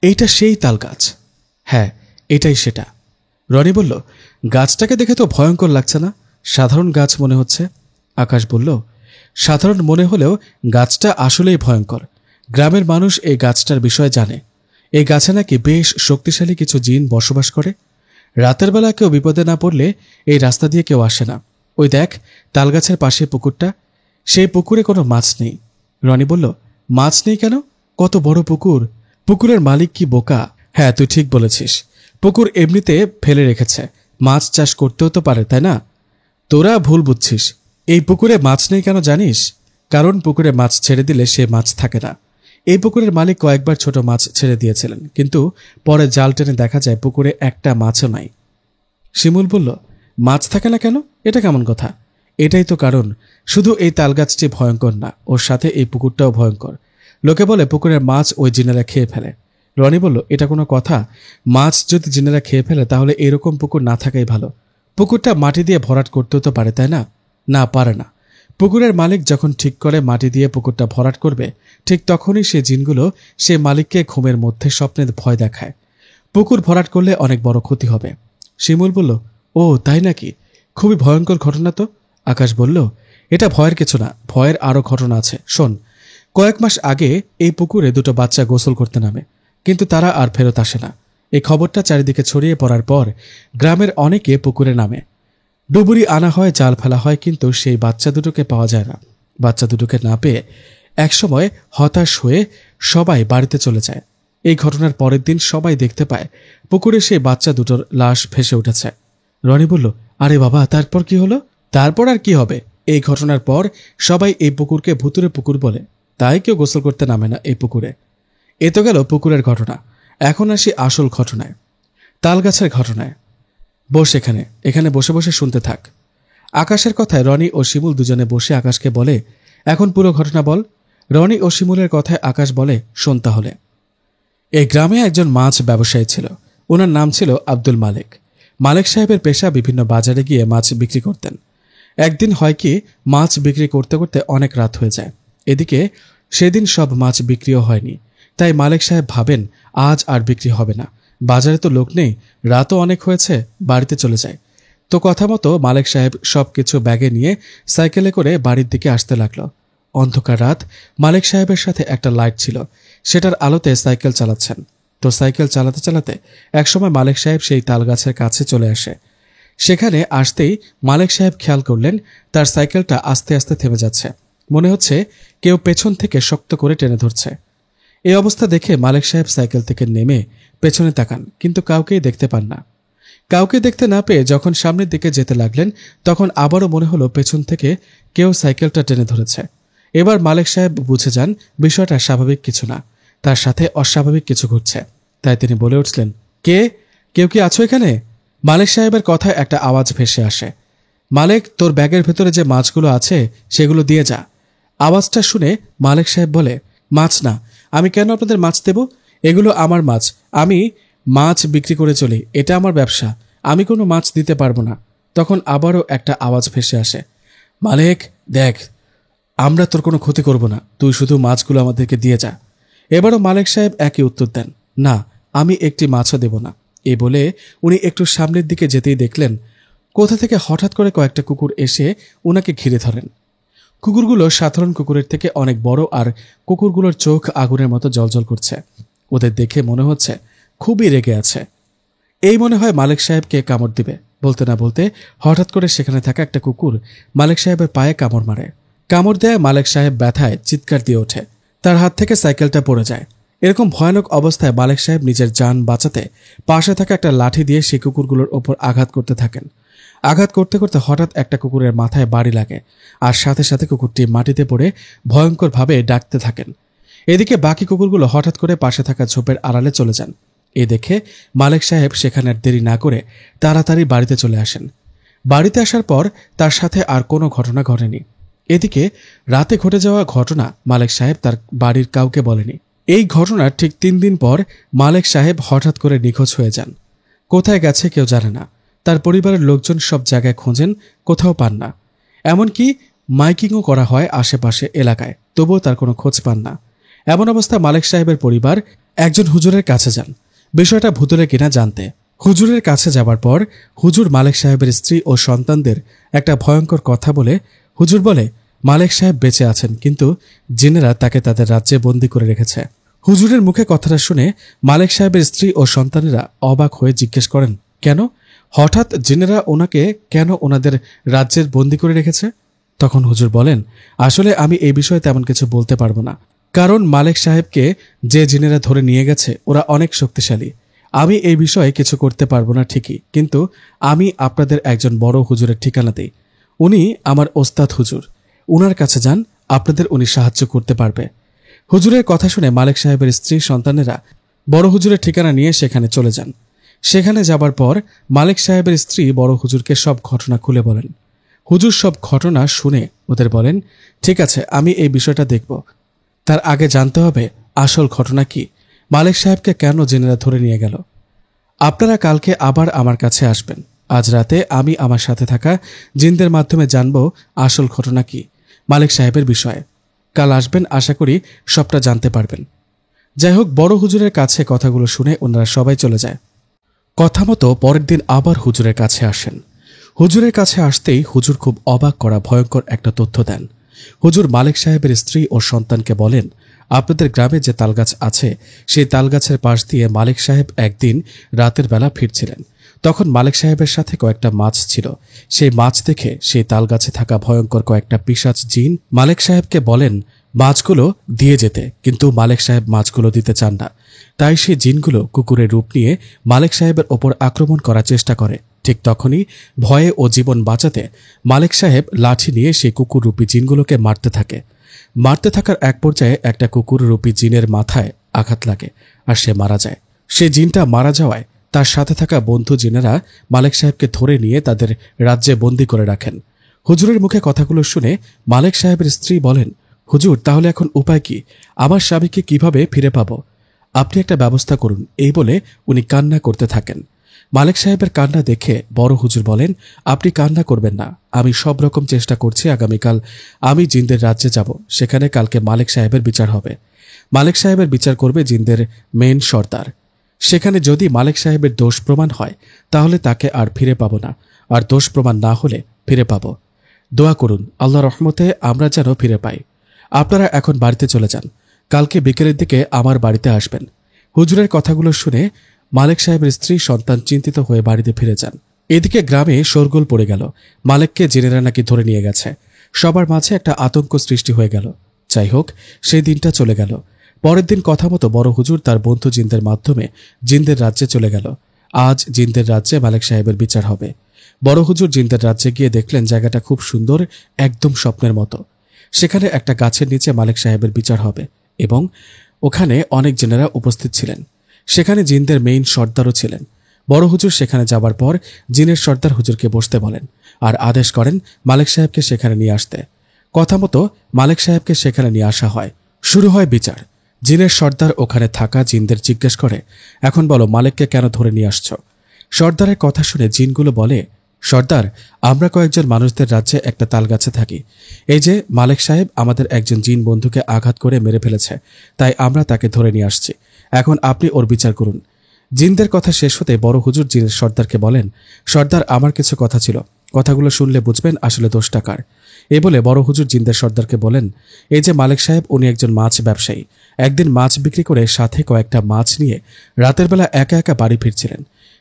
এইটা সেই তাল গাছ। হ্যাঁ, এটাই সেটা। রনি বলল, গাছটাকে দেখে তো ভয়ঙ্কর লাগছে না, সাধারণ গাছ মনে হচ্ছে। আকাশ বলল, সাধারণ মনে হলেও গাছটা আসলেই ভয়ঙ্কর। গ্রামের মানুষ এই গাছটার বিষয়ে জানে। এই গাছে নাকি বেশ শক্তিশালী কিছু জিন বসবাস করে। রাতের বেলা কেউ বিপদে না পড়লে এই রাস্তা দিয়ে কেউ আসে না। ওই দেখ, তালগাছের পাশে পুকুরটা, সেই পুকুরে কোনো মাছ নেই। রনি বলল, মাছ নেই কেন? কত বড় পুকুর! পুকুরের মালিক কি বোকা? হ্যাঁ, তুই ঠিক বলেছিস, পুকুর এমনিতে ফেলে রেখেছে, মাছ চাষ করতেও তো পারে, তাই না? তোরা ভুল বুঝছিস। এই পুকুরে মাছ নেই কেন জানিস? কারণ পুকুরে মাছ ছেড়ে দিলে সে মাছ থাকে না। এই পুকুরের মালিক কয়েকবার ছোট মাছ ছেড়ে দিয়েছিলেন, কিন্তু পরে জাল টেনে দেখা যায় পুকুরে একটা মাছও নাই। শিমুল বলল, মাছ থাকে না কেন? এটা কেমন কথা? এটাই তো কারণ। শুধু এই তালগাছটি ভয়ঙ্কর না, ওর সাথে এই পুকুরটাও ভয়ঙ্কর। লোকে বলে পুকুরের মাছ ওই জিনেরা খেয়ে ফেলে। রনি বলল, এটা কোনো কথা? মাছ যদি জিনেরা খেয়ে ফেলে তাহলে এরকম পুকুর না থাকাই ভালো। পুকুরটা মাটি দিয়ে ভরাট করতেও তো পারে, তাই না? না, পারে না। পুকুরের মালিক যখন ঠিক করে মাটি দিয়ে পুকুরটা ভরাট করবে, ঠিক তখনই সে জিনগুলো সে মালিককে ঘুমের মধ্যে স্বপ্নের ভয় দেখায়। পুকুর ভরাট করলে অনেক বড় ক্ষতি হবে। শিমুল বলল, ও তাই নাকি? খুবই ভয়ঙ্কর ঘটনা তো। আকাশ বলল, এটা ভয়ের কিছু না, ভয়ের আরও ঘটনা আছে, শোন। কয়েক মাস আগে এই পুকুরে দুটো বাচ্চা গোসল করতে নামে, কিন্তু তারা আর ফেরত আসে না। এই খবরটা চারিদিকে ছড়িয়ে পড়ার পর গ্রামের অনেকে পুকুরে নামে। ডুবুরি আনা হয়, জাল ফেলা হয়, কিন্তু সেই বাচ্চা দুটোকে পাওয়া যায় না। বাচ্চা দুটোকে না পেয়ে একসময় হতাশ হয়ে সবাই বাড়িতে চলে যায়। এই ঘটনার পরের দিন সবাই দেখতে পায় পুকুরে সেই বাচ্চা দুটোর লাশ ভেসে উঠেছে। রনি বলল, আরে বাবা, তারপর কি হলো? তারপর আর কি হবে? এই ঘটনার পর সবাই এই পুকুরকে ভুতুরে পুকুর বলে, তাই কেউ গোসল করতে নামে না এই পুকুরে। এ তো গেল পুকুরের ঘটনা। এখন আসি আসল ঘটনায়, তালগাছের ঘটনায়। বস এখানে, এখানে বসে বসে শুনতে থাক। আকাশের কথায় রনি ও শিমুল দুজনে বসে আকাশকে বলে, এখন পুরো ঘটনা বল। রনি ও শিমুলের কথায় আকাশ বলে, শোন তাহলে। এই গ্রামে একজন মাছ ব্যবসায়ী ছিল। ওনার নাম ছিল আব্দুল মালিক। মালিক সাহেবের পেশা বিভিন্ন বাজারে গিয়ে মাছ বিক্রি করতেন। একদিন হয় কি, মাছ বিক্রি করতে করতে অনেক রাত হয়ে যায়। এদিকে সেদিন সব মাছ বিক্রিও হয়নি। তাই মালিক সাহেব ভাবেন, আজ আর বিক্রি হবে না, বাজারে তো লোক নেই, রাতও অনেক হয়েছে, বাড়িতে চলে যায়। তো কথা মতো মালিক সাহেব সবকিছু ব্যাগে নিয়ে সাইকেলে করে বাড়ির দিকে আসতে লাগলো। অন্ধকার রাত, মালিক সাহেবের সাথে একটা লাইট ছিল, সেটার আলোতে সাইকেল চালাচ্ছেন। তো সাইকেল চালাতে চালাতে একসময় মালিক সাহেব সেই তালগাছের কাছে চলে আসে। সেখানে আসতেই মালিক সাহেব খেয়াল করলেন তার সাইকেলটা আস্তে আস্তে থেমে যাচ্ছে। মনে হচ্ছে কেউ পেছন থেকে শক্ত করে টেনে ধরছে। এই অবস্থা দেখে মালিক সাহেব সাইকেল থেকে নেমে পেছনে তাকান, কিন্তু কাউকেই দেখতে পান না। কাউকে দেখতে না পেয়ে যখন সামনের দিকে যেতে লাগলেন, তখন আবারও মনে হলো পেছন থেকে কেউ সাইকেলটা টেনে ধরেছে। এবার মালিক সাহেব বুঝে যান বিষয়টা স্বাভাবিক কিছু না, তার সাথে অস্বাভাবিক কিছু ঘটছে। তাই তিনি বলে উঠলেন, কে? কেউ কি আছো এখানে? মালিক সাহেবের কথায় একটা আওয়াজ ভেসে আসে, মালিক, তোর ব্যাগের ভেতরে যে মাছগুলো আছে সেগুলো দিয়ে যা। আওয়াজটা শুনে মালিক সাহেব বলে, মাছ না, আমি কেন আপনাদের মাছ দেব? এগুলো আমার মাছ, আমি মাছ বিক্রি করে চলি, এটা আমার ব্যবসা, আমি কোনো মাছ দিতে পারবো না। তখন আবারও একটা আওয়াজ ভেসে আসে, মালিক দেখ, আমরা তোর কোনো ক্ষতি করব না, তুই শুধু মাছগুলো আমাদেরকে দিয়ে যা। এবারও মালিক সাহেব একই উত্তর দেন, না, আমি একটি মাছও দেব না। এ বলে উনি একটু সামনের দিকে যেতেই দেখলেন কোথা থেকে হঠাৎ করে কয়েকটা কুকুর এসে উনাকে ঘিরে ধরেন। কুকুরগুলো সাধারণ কুকুরের থেকে অনেক বড়, আর কুকুরগুলোর চোখ আগুনের মতো জ্বলজ্বল করছে। ওদের দেখে মনে হচ্ছে খুবই রেগে আছে। এই মনে হয় মালিক সাহেবকে কামড় দিবে। বলতে না বলতে হঠাৎ করে সেখানে থাকা একটা কুকুর মালিক সাহেবের পায়ে কামড় মারে। কামড় দেয় মালিক সাহেব ব্যথায় চিৎকার দিয়ে ওঠে। তার হাত থেকে সাইকেলটা পড়ে যায়। এরকম ভয়ানক অবস্থায় মালিক সাহেব নিজের জান বাঁচাতে পাশে থাকা একটা লাঠি দিয়ে সেই কুকুরগুলোর ওপর আঘাত করতে থাকেন। আঘাত করতে করতে হঠাৎ একটা কুকুরের মাথায় বাড়ি লাগে, আর সাথে সাথে কুকুরটি মাটিতে পড়ে ভয়ঙ্করভাবে ডাকতে থাকেন। এদিকে বাকি কুকুরগুলো হঠাৎ করে পাশে থাকা ঝোপের আড়ালে চলে যান। এ দেখে মালিক সাহেব সেখানে আর দেরি না করে তাড়াতাড়ি বাড়িতে চলে আসেন। বাড়িতে আসার পর তার সাথে আর কোনো ঘটনা ঘটেনি। এদিকে রাতে ঘটে যাওয়া ঘটনা মালিক সাহেব তার বাড়ির কাউকে বলেনি। এই ঘটনার ঠিক 3 দিন পর মালিক সাহেব হঠাৎ করে নিখোঁজ হয়ে যান। কোথায় গেছে কেউ জানে না। তার পরিবারের লোকজন সব জায়গায় খোঁজেন, কোথাও পান না। এমনকি মাইকিংও করা হয় আশেপাশে এলাকায়, তবুও তার কোনো খোঁজ পান না। এমন অবস্থা মালিক সাহেবের পরিবার একজন হুজুরের কাছে যান বিষয়টা ভুতুরে কিনা জানতে। হুজুরের কাছে যাবার পর হুজুর মালেক সাহেবের স্ত্রী ও সন্তানদের একটা ভয়ঙ্কর কথা বলে হুজুর বলে মালেক সাহেব বেঁচে আছেন, কিন্তু জিনেরা তাকে তাদের রাজ্যে বন্দী করে রেখেছে। হুজুরের মুখে কথাটা শুনে মালেক সাহেবের স্ত্রী ও সন্তানেরা অবাক হয়ে জিজ্ঞেস করেন, কেন হঠাৎ জিনেরা ওনাকে কেন ওনাদের রাজ্যের বন্দী করে রেখেছে? তখন হুজুর বলেন, আসলে আমি এই বিষয়ে তেমন কিছু বলতে পারবো না, কারণ মালেক সাহেবকে যে জিনেরা ধরে নিয়ে গেছে ওরা অনেক শক্তিশালী। আমি এই বিষয়ে কিছু করতে পারবো না ঠিকই, কিন্তু আমি আপনাদের একজন বড় হুজুরের ঠিকানা দিই। উনি আমার ওস্তাদ হুজুর, উনার কাছে যান, আপনাদের উনি সাহায্য করতে পারবে। হুজুরের কথা শুনে মালেক সাহেবের স্ত্রী সন্তানেরা বড় হুজুরের ঠিকানা নিয়ে সেখানে চলে যান। সেখানে যাবার পর মালেক সাহেবের স্ত্রী বড় হুজুরকে সব ঘটনা খুলে বলেন। হুজুর সব ঘটনা শুনে ওদের বলেন, ঠিক আছে, আমি এই বিষয়টা দেখব, তার আগে জানতে হবে আসল ঘটনা কি, মালেক সাহেবকে কেন জিনেরা ধরে নিয়ে গেল। আপনারা কালকে আবার আমার কাছে আসবেন। আজ রাতে আমি আমার সাথে থাকা জিনদের মাধ্যমে জানব আসল ঘটনা কি মালেক সাহেবের বিষয়ে। কাল আসবেন, আশা করি সবটা জানতে পারবেন। যাই হোক, বড় হুজুরের কাছে কথাগুলো শুনে ওনারা সবাই চলে যায়। কথা মতো পরের দিন আবার হুজুরের কাছে আসেন। হুজুরের কাছে আসতেই হুজুর খুব অবাক করা ভয়ঙ্কর একটা তথ্য দেন। হুজুর মালেক সাহেবের স্ত্রী ও সন্তানকে বলেন, আপনাদের গ্রামে যে তালগাছ আছে সেই তালগাছের পাশ দিয়ে মালেক সাহেব একদিন রাতের বেলা ফিরছিলেন। তখন মালেক সাহেবের সাথে কয়েকটা মাছ ছিল। সেই মাছ দেখে সেই তালগাছে থাকা ভয়ঙ্কর কয়েকটা পিশাচ জিন মালেক সাহেবকে বলেন মাছগুলো দিয়ে যেতে, কিন্তু মালেক সাহেব মাছগুলো দিতে চান না। তাই সেই জিনগুলো কুকুরের রূপ নিয়ে মালেক সাহেবের ওপর আক্রমণ করার চেষ্টা করে। ঠিক তখনই ভয়ে ও জীবন বাঁচাতে মালেক সাহেব লাঠি নিয়ে সেই কুকুররূপী জিনগুলোকে মারতে থাকে। মারতে থাকার এক পর্যায়ে একটা কুকুররূপী জিনের মাথায় আঘাত লাগে আর সে মারা যায়। সে জিনটা মারা যাওয়ায় তার সাথে থাকা বন্ধু জিনেরা মালেক সাহেবকে ধরে নিয়ে তাদের রাজ্যে বন্দী করে রাখেন। হুজুরের মুখে কথাগুলো শুনে মালেক সাহেবের স্ত্রী বলেন, হুজুর, তাহলে এখন উপায় কি? আমার স্বামীকে কিভাবে ফিরে পাব? আপনি একটা ব্যবস্থা করুন। এই বলে উনি কান্না করতে থাকেন। মালেক সাহেবের কান্না দেখে বড় হুজুর বলেন, আপনি কান্না করবেন না, আমি সব রকম চেষ্টা করছি। আগামীকাল আমি জিনদের রাজ্যে যাব, সেখানে কালকে মালেক সাহেবের বিচার হবে। মালেক সাহেবের বিচার করবে জিনদের মেন সর্দার। সেখানে যদি মালেক সাহেবের দোষ প্রমাণ হয় তাহলে তাকে আর ফিরে পাব না, আর দোষ প্রমাণ না হলে ফিরে পাব। দোয়া করুন আল্লাহ রহমতে আমরা যেন ফিরে পাই। আপনারা এখন বাড়িতে চলে যান, কালকে বিকেলের দিকে আমার বাড়িতে আসবেন। হুজুরের কথাগুলো শুনে মালেক সাহেবের স্ত্রী সন্তান চিন্তিত হয়ে বাড়িতে ফিরে যান। এদিকে গ্রামে শোরগোল পড়ে গেল। মালেককে জিনেরা নাকি ধরে নিয়ে গেছে। সবার মাঝে একটা আতঙ্ক সৃষ্টি হয়ে গেল। যাই হোক, সেই দিনটা চলে গেল। পরের দিন কথা মতো বড় হুজুর তার বন্ধু জিনদের মাধ্যমে জিনদের রাজ্যে চলে গেল। আজ জিনদের রাজ্যে মালেক সাহেবের বিচার হবে। বড় হুজুর জিনদের রাজ্যে গিয়ে দেখলেন জায়গাটা খুব সুন্দর, একদম স্বপ্নের মতো। সেখানে একটা গাছের নিচে মালেক সাহেবের বিচার হবে এবং ওখানে অনেক জিনেরা উপস্থিত ছিলেন। সেখানে জিনদের মেইন সর্দারও ছিলেন। বড় হুজুর সেখানে যাবার পর জিনের সর্দার হুজুরকে বসতে বলেন আর আদেশ করেন মালেক সাহেবকে সেখানে নিয়ে আসতে। কথা মতো মালেক সাহেবকে সেখানে নিয়ে আসা হয়। শুরু হয় বিচার। জিনের সর্দার ওখানে থাকা জিনদের জিজ্ঞেস করে, এখন বলো মালেককে কেন ধরে নিয়ে আসছ? সর্দারের কথা শুনে জিনগুলো বলে, সর্দার, আমরা কয়েকজন মানুষদের রাজ্যে একটা তালগাছে থাকি। এই যে মালেক সাহেব আমাদের একজন জিন বন্ধুকে আঘাত করে মেরে ফেলেছে, তাই আমরা তাকে ধরে নিয়ে আসছি। এখন আপনি ওর বিচার করুন। জিনদের কথা শেষ হতে বড় হুজুর জিনের সর্দারকে বলেন, সর্দার, আমার কিছু কথা ছিল, কথাগুলো শুনলে বুঝবেন আসলে দোষটা কার। এ বলে বড় হুজুর জিনদের সর্দারকে বলেন, এই যে মালেক সাহেব, উনি একজন মাছ ব্যবসায়ী। একদিন মাছ বিক্রি করে সাথে কয়েকটা মাছ নিয়ে রাতের বেলা একা একা বাড়ি ফিরছিলেন।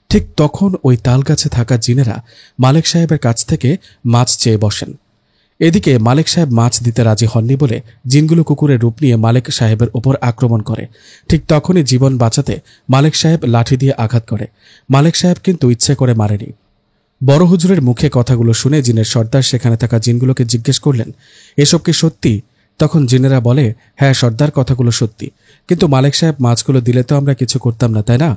ঠিক তখন ওই তালগাছে থাকা জিনেরা মালেক সাহেবের কাছ থেকে মাছ চেয়ে বসেন। এদিকে মালেক সাহেব মাছ দিতে রাজি হননি বলে জিনগুলো কুকুরের রূপ নিয়ে মালেক সাহেবের ওপর আক্রমণ করে। ঠিক তখনই জীবন বাঁচাতে মালেক সাহেব লাঠি দিয়ে আঘাত করে। মালেক সাহেব কিন্তু ইচ্ছে করে মারেনি। বড় হুজুরের মুখে কথাগুলো শুনে জিনের সর্দার সেখানে থাকা জিনগুলোকে জিজ্ঞেস করলেন, এসব কি সত্যি? তখন জিনেরা বলে, হ্যাঁ সর্দার, কথাগুলো সত্যি, কিন্তু মালেক সাহেব মাছগুলো দিলে তো আমরা কিছু করতাম না, তাই না?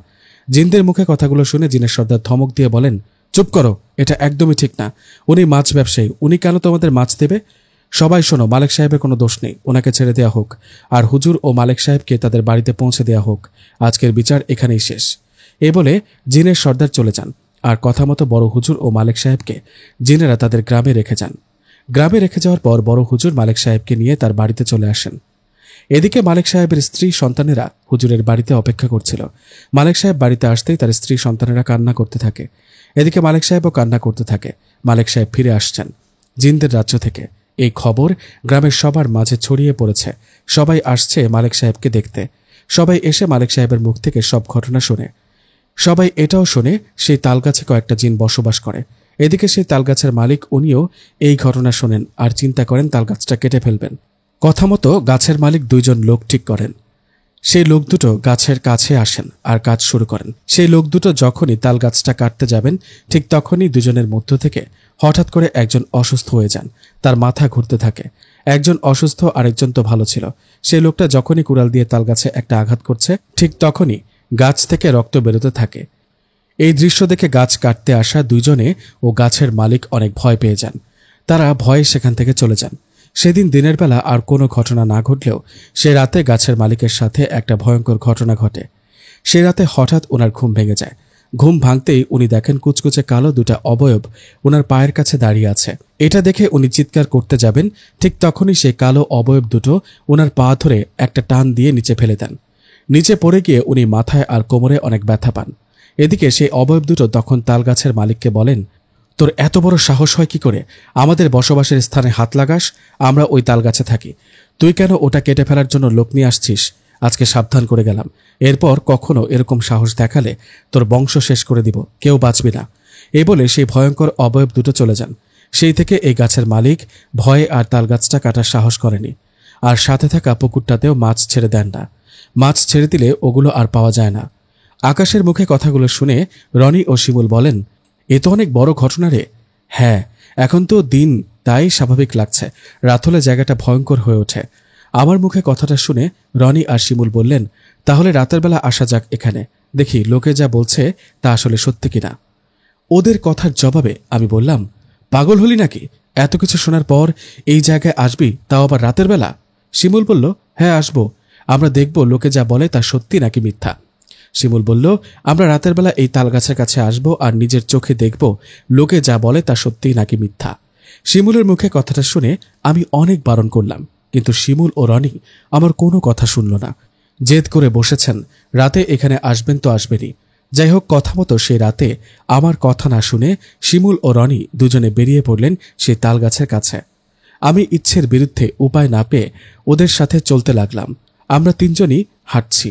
জিনদের মুখে কথাগুলো শুনে জিনের সর্দার ধমক দিয়ে বলেন, চুপ করো, এটা একদমই ঠিক না। উনি মাছ ব্যবসায়ী, উনি কেন তোমাদের মাছ দেবে? সবাই শোনো, মালেক সাহেবের কোনো দোষ নেই, ওনাকে ছেড়ে দেওয়া হোক, আর হুজুর ও মালেক সাহেবকে তাদের বাড়িতে পৌঁছে দেওয়া হোক। আজকের বিচার এখানেই শেষ। এ বলে জিনের সর্দার চলে যান, আর কথা মতো বড় হুজুর ও মালেক সাহেবকে জিনেরা তাদের গ্রামে রেখে যান। গ্রামে রেখে যাওয়ার পর বড় হুজুর মালেক সাহেবকে নিয়ে তার বাড়িতে চলে আসেন। এদিকে মালিক সাহেবের স্ত্রী সন্তানেরা হুজুরের বাড়িতে অপেক্ষা করছিল। মালিক সাহেব বাড়িতে আসতেই তার স্ত্রী সন্তানেরা কান্না করতে থাকে। এদিকে মালিক সাহেবও কান্না করতে থাকে। মালিক সাহেব ফিরে আসছেন জিনদের রাজ্য থেকে। এই খবর গ্রামের সবার মাঝে ছড়িয়ে পড়েছে। সবাই আসছে মালিক সাহেবকে দেখতে। সবাই এসে মালিক সাহেবের মুখ থেকে সব ঘটনা শোনে। সবাই এটাও শোনে সেই তালগাছে কয়েকটা জিন বসবাস করে। এদিকে সেই তালগাছের মালিক উনিও এই ঘটনা শোনেন আর চিন্তা করেন তালগাছটা কেটে ফেলবেন। কথা মতো গাছের মালিক দুইজন লোক ঠিক করেন। সেই লোক দুটো গাছের কাছে আসেন আর কাজ শুরু করেন। সেই লোক দুটো যখনই তাল গাছটা কাটতে যাবেন ঠিক তখনই দুজনের মধ্য থেকে হঠাৎ করে একজন অসুস্থ হয়ে যান। তার মাথা ঘুরতে থাকে। একজন অসুস্থ, আরেকজন তো ভালো ছিল। সেই লোকটা যখনই কুড়াল দিয়ে তাল গাছে একটা আঘাত করছে ঠিক তখনই গাছ থেকে রক্ত বেরোতে থাকে। এই দৃশ্য দেখে গাছ কাটতে আসা দুইজনে ও গাছের মালিক অনেক ভয় পেয়ে যান। তারা ভয়ে সেখান থেকে চলে যান। সেদিন দিনের বেলা আর কোনো ঘটনা না ঘটলেও সে রাতে গাছের মালিকের সাথে একটা ভয়ঙ্কর ঘটনা ঘটে। সে রাতে হঠাৎ ওনার ঘুম ভেঙে যায়। ঘুম ভাঙতেই উনি দেখেন কুচকুচে কালো দুটা অবয়ব ওনার পায়ের কাছে দাঁড়িয়ে আছে। এটা দেখে উনি চিৎকার করতে যাবেন ঠিক তখনই সেই কালো অবয়ব দুটো ওনার পা ধরে একটা টান দিয়ে নিচে ফেলে দেন। নিচে পড়ে গিয়ে উনি মাথায় আর কোমরে অনেক ব্যথা পান। এদিকে সেই অবয়ব দুটো তখন তালগাছের মালিককে বলেন, তোর এত বড় সাহস হয় কি করে আমাদের বসবাসের স্থানে হাত লাগাস? আমরা ওই তালগাছে থাকি, তুই কেন ওটা কেটে ফেলার জন্য লোক নিয়ে আসছিস? আজকে সাবধান করে গেলাম, এরপর কখনো এরকম সাহস দেখালে তোর বংশ শেষ করে দিব, কেউ বাঁচবি না। এই বলে সেই ভয়ঙ্কর অবয়ব দুটো চলে যান। সেই থেকে এই গাছের মালিক ভয়ে আর তালগাছটা কাটার সাহস করেনি। আর সাথে থাকা পুকুরটাতেও মাছ ছেড়ে দেন না। মাছ ছেড়ে দিলে ওগুলো আর পাওয়া যায় না। আকাশের মুখে কথাগুলো শুনে রনি ও শিমুল বলেন, এ তো অনেক বড় ঘটনা রে। হ্যাঁ, এখন তো দিন, তাই স্বাভাবিক লাগছে। রাত হলে জায়গাটা ভয়ঙ্কর হয়ে ওঠে। আমার মুখে কথাটা শুনে রনি আর শিমুল বললেন, তাহলে রাতের বেলা আসা যাক এখানে, দেখি লোকে যা বলছে তা আসলে সত্যি কিনা। ওদের কথার জবাবে আমি বললাম, পাগল হলি নাকি? এত কিছু শোনার পর এই জায়গায় আসবি, তাও আবার রাতের বেলা? শিমুল বলল, হ্যাঁ আসবো, আমরা দেখব লোকে যা বলে তা সত্যি নাকি মিথ্যা। শিমুল বলল, আমরা রাতের বেলা এই তালগাছের কাছে আসব আর নিজের চোখে দেখব লোকে যা বলে তা সত্যি নাকি মিথ্যা। শিমুলের মুখে কথাটা শুনে আমি অনেক বারণ করলাম, কিন্তু শিমুল ও রনি আমার কোনো কথা শুনল না। জেদ করে বসেছেন রাতে এখানে আসবেন তো আসবেনই। যাই হোক, কথা মতো সেই রাতে আমার কথা না শুনে শিমুল ও রনি দুজনে বেরিয়ে পড়লেন সেই তালগাছের কাছে। আমি ইচ্ছের বিরুদ্ধে উপায় না পেয়ে ওদের সাথে চলতে লাগলাম। আমরা তিনজনই হাঁটছি।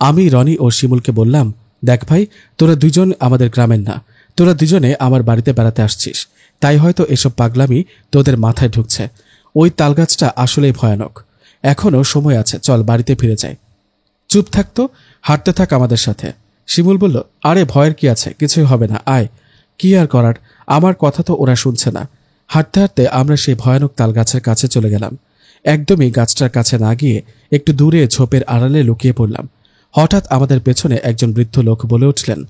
আমি রনি ও শিমুলকে বললাম, দেখ ভাই, তোরা দুজন আমাদের গ্রামের না, তোরা দুজনে আমার বাড়িতে বেড়াতে আসছিস, তাই হয়তো এসব পাগলামি তোদের মাথায় ঢুকছে। ওই তালগাছটা আসলেই ভয়ানক। এখনও সময় আছে, চল বাড়িতে ফিরে যাই। চুপ থাকতো, হাঁটতে থাক আমাদের সাথে। শিমুল বলল, আরে ভয়ের কি আছে, কিছুই হবে না, আয়। কি আর করার, আমার কথা তো ওরা শুনছে না। হাঁটতে হাঁটতে আমরা সেই ভয়ানক তালগাছের কাছে চলে গেলাম। একদমই গাছটার কাছে না গিয়ে একটু দূরে ঝোপের আড়ালে লুকিয়ে পড়লাম। হঠাৎ আমাদের পেছনে একজন বৃদ্ধ লোক বলে উঠলেন,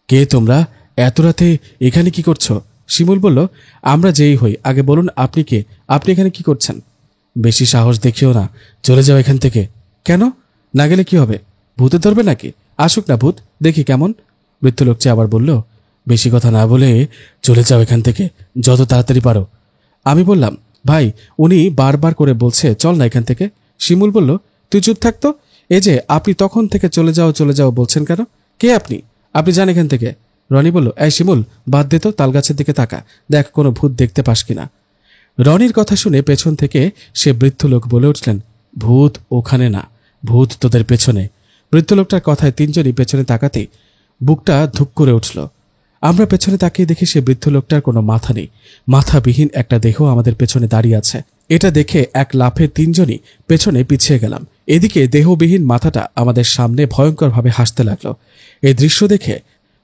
কে তোমরা? এত রাতে এখানে কি করছো? শিমুল বলল, আমরা যেই হই, আগে বলুন আপনি কে? আপনি এখানে কি করছেন? বেশি সাহস দেখিও না, চলে যাও এখান থেকে। কেন? না গেলে কি হবে? ভূতে ধরবে নাকি? আসুক না ভূত, দেখি কেমন। বৃদ্ধ লোকটি আবার বলল, বেশি কথা না বলে চলে যাও এখান থেকে, যত তাড়াতাড়ি পারো। আমি বললাম, ভাই, উনি বারবার করে বলছে চল না এখান থেকে। শিমুল বলল, তুই চুপ থাকতো, এই যে আপনি তখন থেকে চলে যাও বলছেন কেন? কে আপনি? আপনি যান এখান থেকে। রনি বলল, এই শিমুল, বাদ দে তো, তালগাছের দিকে তাকা, দেখ কোনো ভূত দেখতে পাস কিনা। রনির কথা শুনে পেছন থেকে সে বৃদ্ধ লোক বলে উঠলেন, ভূত ওখানে না, ভূত তোদের পেছনে। বৃদ্ধ লোকটার কথায় তিনজনই পেছনে তাকাতেই বুকটা ধুক করে উঠল। আমরা পেছনে তাকিয়ে দেখি সে বৃদ্ধ লোকটার কোনো মাথা নেই। মাথাবিহীন একটা দেহ আমাদের পেছনে দাঁড়িয়ে আছে। এটা দেখে এক লাফে তিনজনই পেছনে পিছিয়ে গেলাম। এদিকে দেহবিহীন মাথাটা আমাদের সামনে ভয়ঙ্করভাবে হাসতে লাগলো। এই দৃশ্য দেখে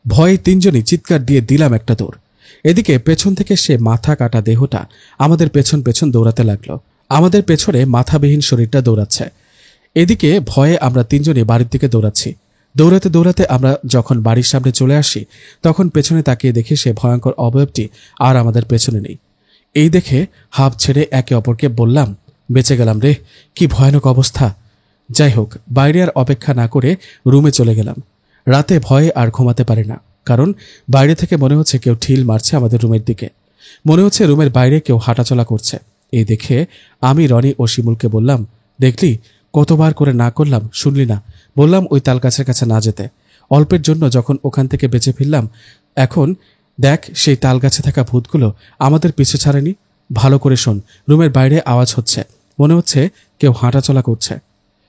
ভয়ে তিনজনই চিৎকার দিয়ে দিলাম একটা দৌড়। এদিকে পেছন থেকে সে মাথা কাটা দেহটা আমাদের পেছন পেছন দৌড়াতে লাগলো। আমাদের পেছনে মাথাবিহীন শরীরটা দৌড়াচ্ছে। এদিকে ভয়ে আমরা তিনজনই বাড়ির দিকে দৌড়াচ্ছি। দৌড়াতে দৌড়াতে আমরা যখন বাড়ির সামনে চলে আসি তখন পেছনে তাকিয়ে দেখি সে ভয়ঙ্কর অবয়বটি আর আমাদের পেছনে নেই। এই দেখে হাঁপ ছেড়ে একে অপরকে বললাম, বেঁচে গেলাম রে, কি ভয়ানক অবস্থা। যাই হোক, বাইরে আর অপেক্ষা না করে রুমে চলে গেলাম। রাতে ভয়ে আর ঘুমাতে পারি না, কারণ বাইরে থেকে মনে হচ্ছে কেউ ঢিল মারছে আমাদের রুমের দিকে। মনে হচ্ছে রুমের বাইরে কেউ হাঁটাচলা করছে। এই দেখে আমি রনি ও শিমুলকে বললাম, দেখলি কতবার করে না করলাম, শুনলি না। বললাম ওই তালগাছের কাছে না যেতে। অল্পের জন্য যখন ওখান থেকে বেঁচে ফিরলাম, এখন দেখ সেই তালগাছে থাকা ভূতগুলো আমাদের পিছু ছাড়েনি। ভালো করে শোন, রুমের বাইরে আওয়াজ হচ্ছে, মনে হচ্ছে কেউ হাঁটাচলা করছে।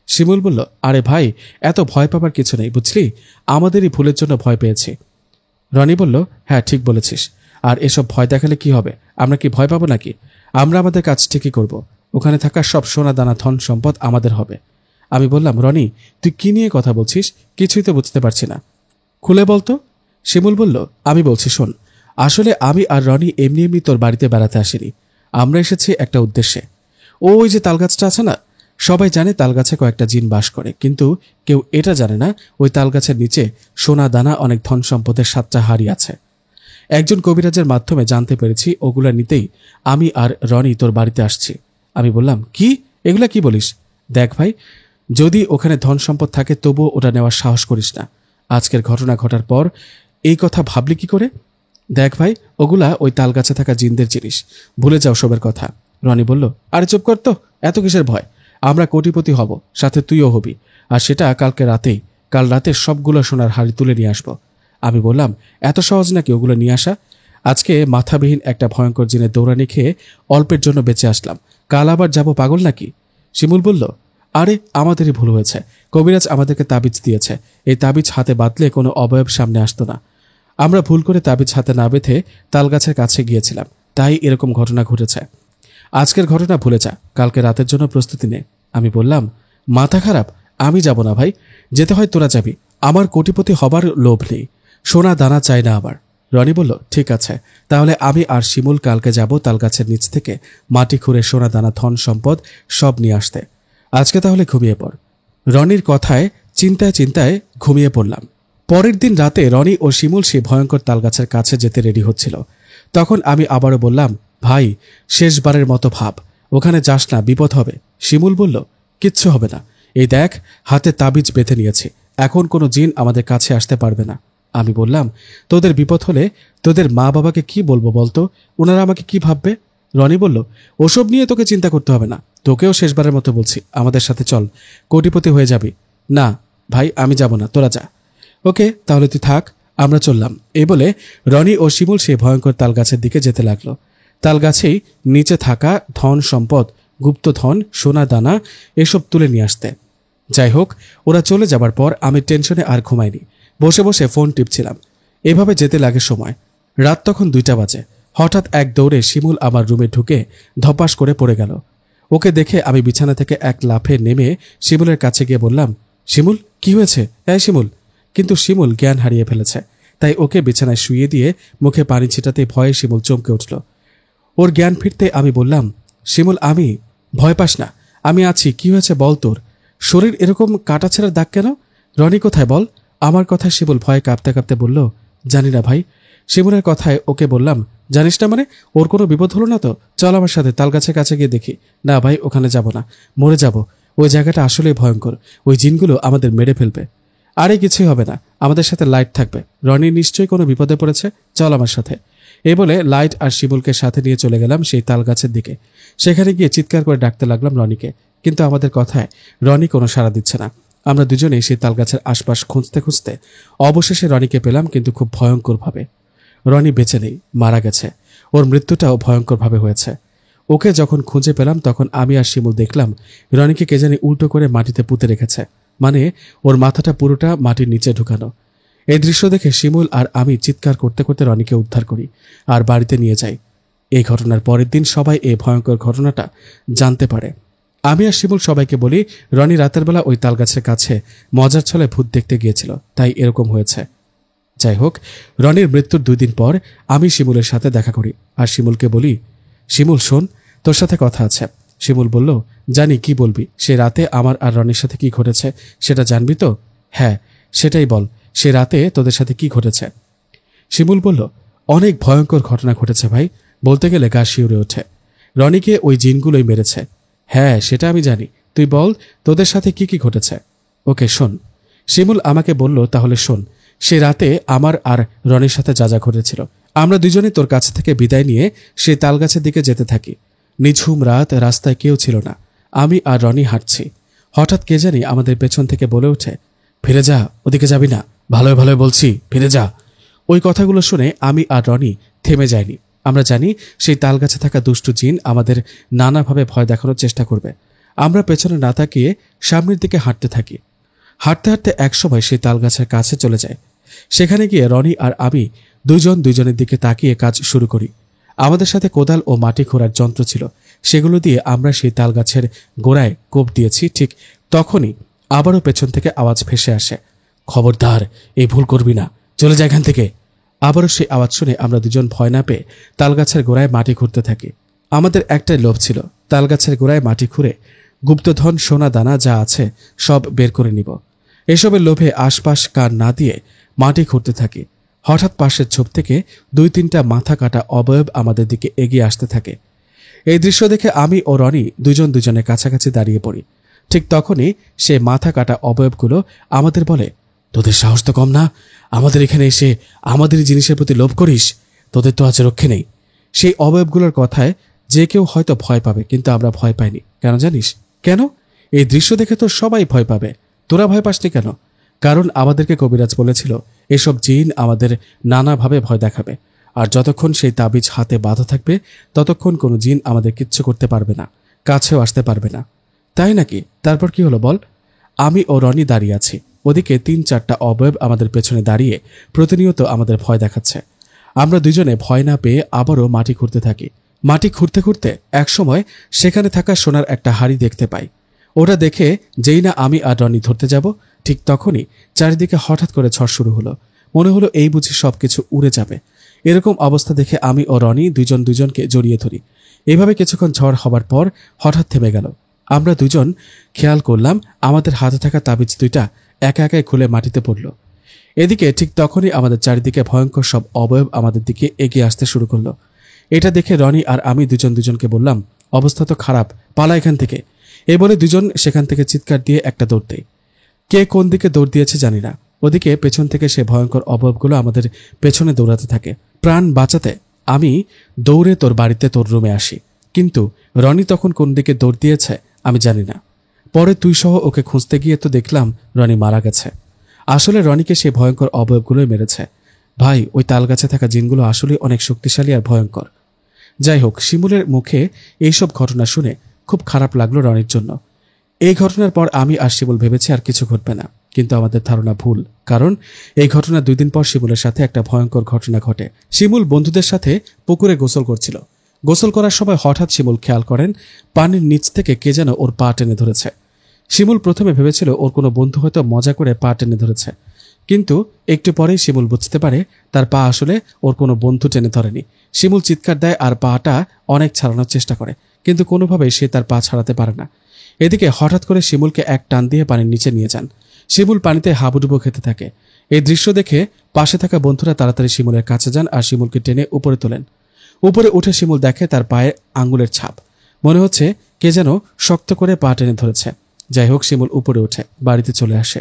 শিমুল বলল, আরে ভাই, এত ভয় পাবার কিছু নেই, বুঝলি, আমাদেরই ভুলের জন্য ভয় পেয়েছি। রনি বলল, হ্যাঁ ঠিক বলেছিস, আর এসব ভয় দেখালে কি হবে? আমরা কি ভয় পাবো নাকি? আমরা আমাদের কাজ ঠিকই করব। ওখানে থাকা সব সোনা দানা ধন সম্পদ আমাদের হবে। আমি বললাম, রনি, তুই কি নিয়ে কথা বলছিস? কিছুই তো বুঝতে পারছি না, খুলে বলতো। শিমুল বলল, আমি বলছি শোন, আসলে আমি আর রনি এমনি এমনি তোর বাড়িতে বেড়াতে আসিনি। আমরা এসেছি একটা উদ্দেশ্যে। ওই যে তালগাছটা আছে না, সবাই জানে তালগাছে কয়েকটা জিন বাস করে, কিন্তু কেউ এটা জানে না ওই তালগাছের নিচে সোনা দানা অনেক ধন সম্পদের 7টা হাড়ি আছে। একজন কবিরাজের মাধ্যমে জানতে পেরেছি ওগুলা নিতেই আমি আর রনি তোর বাড়িতে আসছি। আমি বললাম, কি এগুলা কি বলিস? দেখ ভাই, যদি ওখানে ধন সম্পদ থাকে তবুও ওটা নেওয়ার সাহস করিস না। আজকের ঘটনা ঘটার পর এই কথা ভাবলি কি করে? দেখ ভাই, ওগুলা ওই তালগাছে থাকা জিনদের জিনিস, ভুলে যাও সবের কথা। রনি বলল, আরে চুপ কর তো, এত কিসের ভয়? আমরা কোটিপতি হব, সাথে তুইও হবি, আর সেটা কালকে রাতেই। কাল রাতে সবগুলো সোনার হাড়ি তুলে নিয়ে আসবো। আমি বললাম, এত সহজ নাকি ওগুলো নিয়ে আসা? আজকে মাথাবিহীন একটা ভয়ঙ্কর জিনের দৌড়ানি খেয়ে অল্পের জন্য বেঁচে আসলাম, কাল আবার যাব পাগল নাকি? শিমুল বলল, আরে আমাদেরই ভুল হয়েছে, কবিরাজ আমাদেরকে তাবিজ দিয়েছে, এই তাবিজ হাতে বাঁধলে কোনো অবয়ব সামনে আসতো না। আমরা ভুল করে তাবিজ হাতে না বেঁধে তালগাছের কাছে গিয়েছিলাম, তাই এরকম ঘটনা ঘটেছে। আজকের ঘটনা ভুলে যা, কালকে রাতের জন্য প্রস্তুতি নে। আমি বললাম, মাথা খারাপ, আমি যাব না ভাই, যেতে হয় তোরা যাবি, আমার কোটিপতি হবার লোভ নেই, সোনা দানা চাই না আবার। রনি বলল, ঠিক আছে, তাহলে আমি আর শিমুল কালকে যাব তালগাছের নিচ থেকে মাটি খুঁড়ে সোনা দানা ধন সম্পদ সব নিয়ে আসতে। আজকে তাহলে ঘুমিয়ে পড়। রনির কথায় চিন্তায় চিন্তায় ঘুমিয়ে পড়লাম। পরের দিন রাতে রনি ও শিমুল সেই ভয়ঙ্কর তালগাছের কাছে যেতে রেডি হচ্ছিল। তখন আমি আবারও বললাম, ভাই, শেষবারের মতো ভাব, ওখানে যাস না, বিপদ হবে। শিমুল বলল, কিচ্ছু হবে না, এই দেখ হাতে তাবিজ বেঁধে নিয়েছি, এখন কোনো জিন আমাদের কাছে আসতে পারবে না। আমি বললাম, তোদের বিপদ হলে তোদের মা বাবাকে কি বলবো বলতো? ওনারা আমাকে কি ভাববে? রনি বলল, ওসব নিয়ে তোকে চিন্তা করতে হবে না, তোকেও শেষবারের মতো বলছি, আমাদের সাথে চল, কোটিপতি হয়ে যাবি। না ভাই, আমি যাব না, তোরা যা। ওকে, তাহলে তুই থাক, আমরা চললাম। এই বলে রনি ও শিমুল সেই ভয়ঙ্কর তালগাছের দিকে যেতে লাগলো। তালগাছেই নিচে থাকা ধন সম্পদ, গুপ্তধন, সোনা দানা এসব তুলে নিয়ে আসতে। যাই হোক, ওরা চলে যাবার পর আমি টেনশনে আর ঘুমাইনি, বসে বসে ফোন টিপছিলাম। এভাবে যেতে লাগে সময়। রাত তখন 2টা বাজে। হঠাৎ এক দৌড়ে শিমুল আমার রুমে ঢুকে ধপাস করে পড়ে গেল। ওকে দেখে আমি বিছানা থেকে এক লাফে নেমে শিমুলের কাছে গিয়ে বললাম, শিমুল, কি হয়েছে? শিমুল। কিন্তু শিমুল জ্ঞান হারিয়ে ফেলেছে, তাই ওকে বিছানায় শুইয়ে দিয়ে মুখে পানি ছিটাতে ভয়ে শিমুল চমকে উঠল। ওর জ্ঞান ফিরতে আমি বললাম, শিমুল, আমি। ভয় পাস না, আমি আছি, কি হয়েছে বল তোর? শরীর এরকম কাটাছেঁড়ার দাগ কেন? রনি কোথায় বল? আমার কথায় শিমুল ভয়ে কাঁপতে কাঁপতে বলল, জানি না ভাই। শিমুলের কথায় ওকে বললাম, জানিস না মানে? ওর কোনো বিপদ হলো না তো? চল আমার সাথে, তালগাছের কাছে গিয়ে দেখি। না ভাই, ওখানে যাব না, মরে যাব, ওই জায়গাটা আসলেই ভয়ঙ্কর, ওই জিনগুলো আমাদের মেরে ফেলবে। আরে কিছুই হবে না, আমাদের সাথে লাইট থাকবে, রনি নিশ্চয়ই কোনো বিপদে পড়েছে, চল আমার সাথে। এই বলে লাইট আর শিমুলকে সাথে নিয়ে চলে গেলাম সেই তালগাছের দিকে। সেখানে গিয়ে চিৎকার করে ডাকতে লাগলাম রনিকে, কিন্তু আমাদের কথায় রনি কোনো সাড়া দিচ্ছে না। আমরা দুজনেই সেই তালগাছের আশপাশ খুঁজতে খুঁজতে অবশেষে রনিকে পেলাম, কিন্তু খুব ভয়ঙ্করভাবে। রনি বেঁচে নেই, মারা গেছে। ওর মৃত্যুটাও ভয়ঙ্করভাবে হয়েছে। ওকে যখন খুঁজে পেলাম তখন আমি আর শিমুল দেখলাম রনিকে কে জানি উল্টো করে মাটিতে পুঁতে রেখেছে, মানে ওর মাথাটা পুরোটা মাটির নিচে ঢুকানো। এই দৃশ্য দেখে শিমুল আর আমি চিৎকার করতে করতে রনিকে উদ্ধার করি আর বাড়িতে নিয়ে যাই। এই ঘটনার পরের দিন সবাই এই ভয়ঙ্কর ঘটনাটা জানতে পারে। আমি আর শিমুল সবাইকে বলি, রনি রাতের বেলা ওই তালগাছের কাছে মজার ছলে ভূত দেখতে গিয়েছিল, তাই এরকম হয়েছে। যাই হোক, রনির মৃত্যুর 2 দিন পর আমি শিমুলের সাথে দেখা করি আর শিমুলকে বলি, শিমুল শোন, তোর সাথে কথা আছে। শিমুল বলল, জানি, কি বলবি? সে রাতে আমার আর রনির সাথে কি ঘটেছে সেটা জানবি তো? হ্যাঁ, সেটাই বল, সে রাতে তোদের সাথে কি ঘটেছে? শিমুল বলল, অনেক ভয়ঙ্কর ঘটনা ঘটেছে ভাই, বলতে গেলে গা শিউরে ওঠে। রনিকে ওই জিনগুলোই মেরেছে। হ্যাঁ, সেটা আমি জানি, তুই বল তোদের সাথে কি কি ঘটেছে। ওকে শোন। শিমুল আমাকে বলল, তাহলে শোন, সে রাতে আমার আর রনির সাথে যা যা ঘটেছিল। আমরা দুজনে তোর কাছ থেকে বিদায় নিয়ে সে তালগাছের দিকে যেতে থাকি। নিঝুম রাত, রাস্তায় কেউ ছিল না, আমি আর রনি হাঁটছি। হঠাৎ কে জানি আমাদের পেছন থেকে বলে ওঠে, ফিরে যা, ওদিকে যাবি না, ভালোই ভালোই বলছি, ফিরে যা। ওই কথাগুলো শুনে আমি আর রনি থেমে যাইনি। আমরা জানি সেই তালগাছে থাকা দুষ্টু জিন আমাদের নানাভাবে ভয় দেখানোর চেষ্টা করবে। আমরা পেছনে না তাকিয়ে সামনের দিকে হাঁটতে থাকি। হাঁটতে হাঁটতে একসময় সেই তালগাছের কাছে চলে যায়। সেখানে গিয়ে রনি আর আমি দুজনের দিকে তাকিয়ে কাজ শুরু করি। আমাদের সাথে কোদাল ও মাটি খোঁড়ার যন্ত্র ছিল, সেগুলো দিয়ে আমরা সেই তালগাছের গোড়ায় কোপ দিয়েছি। ঠিক তখনই আবারও পেছন থেকে আওয়াজ ভেসে আসে, খবরদার, এই ভুল করবি না, চলে যা এখান থেকে। আবারও সেই আওয়াজ শুনে আমরা দুজন ভয় না পেয়ে তালগাছের গোড়ায় মাটি খুঁড়তে থাকি। আমাদের একটাই লোভ ছিল, তালগাছের গোড়ায় মাটি খুঁড়ে গুপ্তধন, সোনা দানা যা আছে সব বের করে নিব। এসবের লোভে আশপাশ কান না দিয়ে মাটি খুঁড়তে থাকি। হঠাৎ পাশের ঝোপ থেকে 2-3টা মাথা কাটা অবয়ব আমাদের দিকে এগিয়ে আসতে থাকে। এই দৃশ্য দেখে আমি ও রনি দুজনের কাছাকাছি দাঁড়িয়ে পড়ি। ঠিক তখনই সে মাথা কাটা অবয়বগুলো আমাদের বলে, তোদের সাহস তো কম না, আমাদের এখানে এসে আমাদের জিনিসের প্রতি লোভ করিস, তোদের তো আজ রক্ষে নেই। সেই অবয়বগুলোর কথায় যে কেউ হয়তো ভয় পাবে, কিন্তু আমরা ভয় পাইনি। কেন জানিস? কেন? এই দৃশ্য দেখে তো সবাই ভয় পাবে, তোরা ভয় পাসনি কেন? কারণ আমাদেরকে কবিরাজ বলেছিল এসব জিন আমাদের নানাভাবে ভয় দেখাবে, আর যতক্ষণ সেই তাবিজ হাতে বাঁধা থাকবে ততক্ষণ কোনো জিন আমাদের কিচ্ছু করতে পারবে না, কাছেও আসতে পারবে না। তাই নাকি? তারপর কি হলো বল? আমি ও রনি দাঁড়িয়ে আছি, ওদিকে 3-4টা অবয়ব আমাদের পেছনে দাঁড়িয়ে প্রতিনিয়ত আমাদের ভয় দেখাচ্ছে। আমরা দুজনে ভয় না পেয়ে আবারও মাটি খুঁড়তে থাকি। মাটি খুঁড়তে খুঁড়তে একসময় সেখানে থাকা সোনার একটা হাড়ি দেখতে পাই। ওটা দেখে যেই না আমি আর রনি ধরতে যাব, ঠিক তখনই চারিদিকে হঠাৎ করে ঝড় শুরু হলো। মনে হলো এই বুঝি সবকিছু উড়ে যাবে। এরকম অবস্থা দেখে আমি ও রনি দুজনকে জড়িয়ে ধরি। এভাবে কিছুক্ষণ ঝড় হবার পর হঠাৎ থেমে গেল। আমরা দুজন খেয়াল করলাম আমাদের হাতে থাকা তাবিজ 2টা একা একাই খুলে মাটিতে পড়ল। এদিকে ঠিক তখনই আমাদের চারিদিকে ভয়ঙ্কর সব অবয়ব আমাদের দিকে এগিয়ে আসতে শুরু করলো। এটা দেখে রনি আর আমি দুজনকে বললাম, অবস্থা তো খারাপ, পালা এখান থেকে। এই বলে দুজন সেখান থেকে চিৎকার দিয়ে একটা দৌড় দেয়। কে কোন দিকে দৌড় দিয়েছে জানি না। ওদিকে পেছন থেকে সে ভয়ঙ্কর অবয়বগুলো আমাদের পেছনে দৌড়াতে থাকে। প্রাণ বাঁচাতে আমি দৌড়ে তোর বাড়িতে, তোর রুমে আসি, কিন্তু রনি তখন কোন দিকে দৌড় দিয়েছে আমি জানি না। পরে তুই সহ ওকে খুঁজতে গিয়ে তো দেখলাম রনি মারা গেছে। আসলে রনিকে সেই ভয়ঙ্কর অবয়বগুলোই মেরেছে। ভাই, ওই তালগাছে থাকা জিনগুলো আসলে অনেক শক্তিশালী আর ভয়ঙ্কর। যাই হোক, শিমুলের মুখে এইসব ঘটনা শুনে খুব খারাপ লাগলো রনির জন্য। এই ঘটনার পর আমি আর শিমুল ভেবেছি আর কিছু ঘটবে না, কিন্তু আমাদের ধারণা ভুল। কারণ এই ঘটনার 2 দিন পর শিমুলের সাথে একটা ভয়ঙ্কর ঘটনা ঘটে। শিমুল বন্ধুদের সাথে পুকুরে গোসল করছিল। গোসল করার সময় হঠাৎ শিমুল খেয়াল করেন পানির নিচ থেকে কে যেন ওর পা টেনে ধরেছে। শিমুল প্রথমে ভেবেছিল ওর কোনো বন্ধু হয়তো মজা করে পা টেনে ধরেছে, কিন্তু একটু পরেই শিমুল বুঝতে পারে তার পা আসলে ওর কোনো বন্ধু টেনে ধরেনি। শিমুল চিৎকার দেয় আর পাটা অনেক ছাড়ানোর চেষ্টা করে, কিন্তু কোনোভাবেই সে তার পা ছাড়াতে পারে না। এদিকে হঠাৎ করে শিমুলকে এক টান দিয়ে পানির নিচে নিয়ে যান। শিমুল পানিতে হাবুডুবু খেতে থাকে। এই দৃশ্য দেখে পাশে থাকা বন্ধুরা তাড়াতাড়ি শিমুলের কাছে যান আর শিমুলকে টেনে উপরে তোলেন। উপরে উঠে শিমুল দেখে তার পায়ে আঙ্গুলের ছাপ। মনে হচ্ছে কে যেন শক্ত করে পা টেনে ধরেছে। যাই হোক, শিমুল উপরে উঠে বাড়িতে চলে আসে।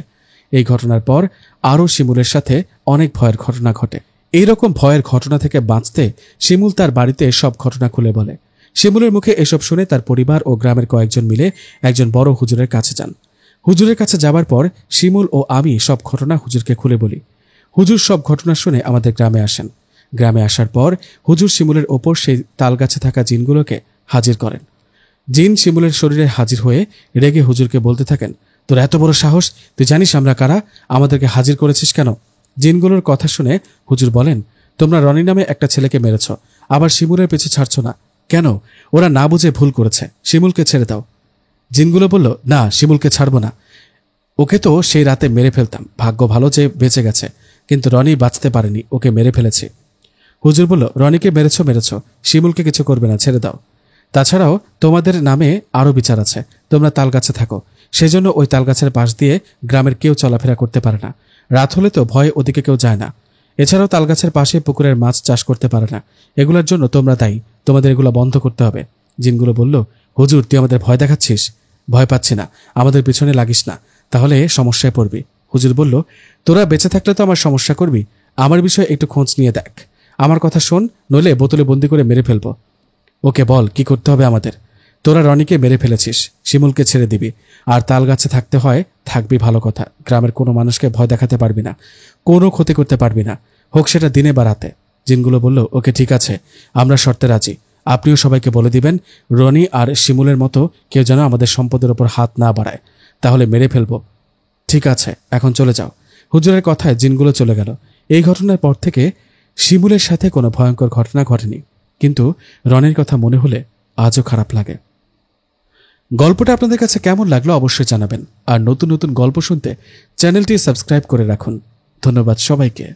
এই ঘটনার পর আরও শিমুলের সাথে অনেক ভয়ের ঘটনা ঘটে। এইরকম ভয়ের ঘটনা থেকে বাঁচতে শিমুল তার বাড়িতে সব ঘটনা খুলে বলে। শিমুলের মুখে এসব শুনে তার পরিবার ও গ্রামের কয়েকজন মিলে একজন বড় হুজুরের কাছে যান। হুজুরের কাছে যাবার পর শিমুল ও আমি সব ঘটনা হুজুরকে খুলে বলি। হুজুর সব ঘটনা শুনে আমাদের গ্রামে আসেন। গ্রামে আসার পর হুজুর শিমুলের ওপর সেই তালগাছে থাকা জিনগুলোকে হাজির করেন। জিন শিমুলের শরীরে হাজির হয়ে রেগে হুজুরকে বলতে থাকেন, তোর এত বড় সাহস, তুই জানিস আমরা কারা? আমাদেরকে হাজির করেছিস কেন? জিনগুলোর কথা শুনে হুজুর বলেন, তোমরা রনি নামে একটা ছেলেকে মেরেছ, আবার শিমুলের পিছু ছাড়ছ না কেন? ওরা না বুঝে ভুল করেছে, শিমুলকে ছেড়ে দাও। জিনগুলো বলল, না, শিমুলকে ছাড়ব না, ওকে তো সেই রাতে মেরে ফেলতাম, ভাগ্য ভালো যে বেঁচে গেছে, কিন্তু রনি বাঁচতে পারেনি, ওকে মেরে ফেলেছি। হুজুর বলল, রনিকে মেরেছ, শিমুলকে কিছু করবে না, ছেড়ে দাও। তাছাড়াও তোমাদের নামে আরও বিচার আছে, তোমরা তালগাছে থাকো, সেজন্য ওই তালগাছের পাশ দিয়ে গ্রামের কেউ চলাফেরা করতে পারে না। রাত হলে তো ভয়ে ওদিকে কেউ যায় না। এছাড়াও তালগাছের পাশে পুকুরের মাছ চাষ করতে পারে না। এগুলোর জন্য তোমরা দায়ী, তোমাদের এগুলো বন্ধ করতে হবে। জিনগুলো বলল, হুজুর, তুই আমাদের ভয় দেখাচ্ছিস? ভয় পাচ্ছি না, আমাদের পিছনে লাগিস না, তাহলে সমস্যায় পড়বি। হুজুর বলল, তোরা বেঁচে থাকলে তো আমার সমস্যা করবি, আমার বিষয়ে একটু খোঁজ নিয়ে দেখ, আমার কথা শোন, নইলে বোতলে বন্দি করে মেরে ফেলবো। ওকে বল কি করতে হবে আমাদের। তোরা রনিকে মেরে ফেলেছিস, শিমুলকে ছেড়ে দিবি, আর তাল গাছে থাকতে হয় থাকবি, ভালো কথা। গ্রামের কোনো মানুষকে ভয় দেখাতে পারবি না, কোনো ক্ষতি করতে পারবি না, হোক সেটা দিনে বা রাতে। জিনগুলো বলল, ওকে ঠিক আছে, আমরা শর্তে রাজি। আপনিও সবাইকে বলে দিবেন রনি আর শিমুলের মতো কেউ যেন আমাদের সম্পদের ওপর হাত না বাড়ায়, তাহলে মেরে ফেলবো। ঠিক আছে, এখন চলে যাও। হুজুরের কথায় জিনগুলো চলে গেল। এই ঘটনার পর থেকে শিমুলের সাথে কোনো ভয়ঙ্কর ঘটনা ঘটেনি, কিন্তু রনির কথা মনে হলে আজও খারাপ লাগে। গল্পটা আপনাদের কাছে কেমন লাগলো অবশ্যই জানাবেন, আর নতুন নতুন গল্প শুনতে চ্যানেলটি সাবস্ক্রাইব করে রাখুন। ধন্যবাদ সবাইকে।